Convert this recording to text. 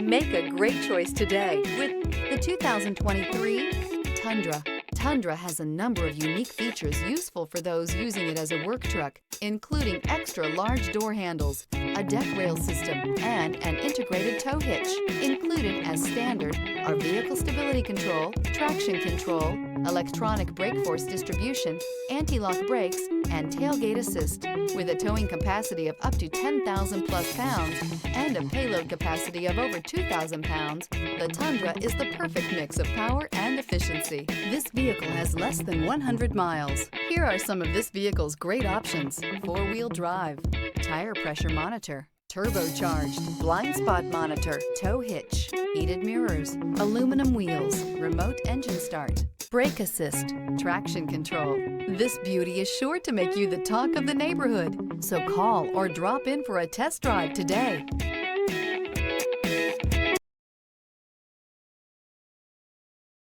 Make a great choice today with the 2023 Tundra. Tundra has a number of unique features useful for those using it as a work truck, including extra large door handles, a deck rail system, and an integrated tow hitch. Included as standard are vehicle stability control, traction control, electronic brake force distribution, anti-lock brakes, and tailgate assist. With a towing capacity of up to 10,000 plus pounds and a payload capacity of over 2,000 pounds, the Tundra is the perfect mix of power and efficiency. This vehicle has less than 100 miles. Here are some of this vehicle's great options: four-wheel drive, tire pressure monitor, turbocharged, blind spot monitor, tow hitch, heated mirrors, aluminum wheels, remote engine start, brake assist, traction control. This beauty is sure to make you the talk of the neighborhood. So call or drop in for a test drive today.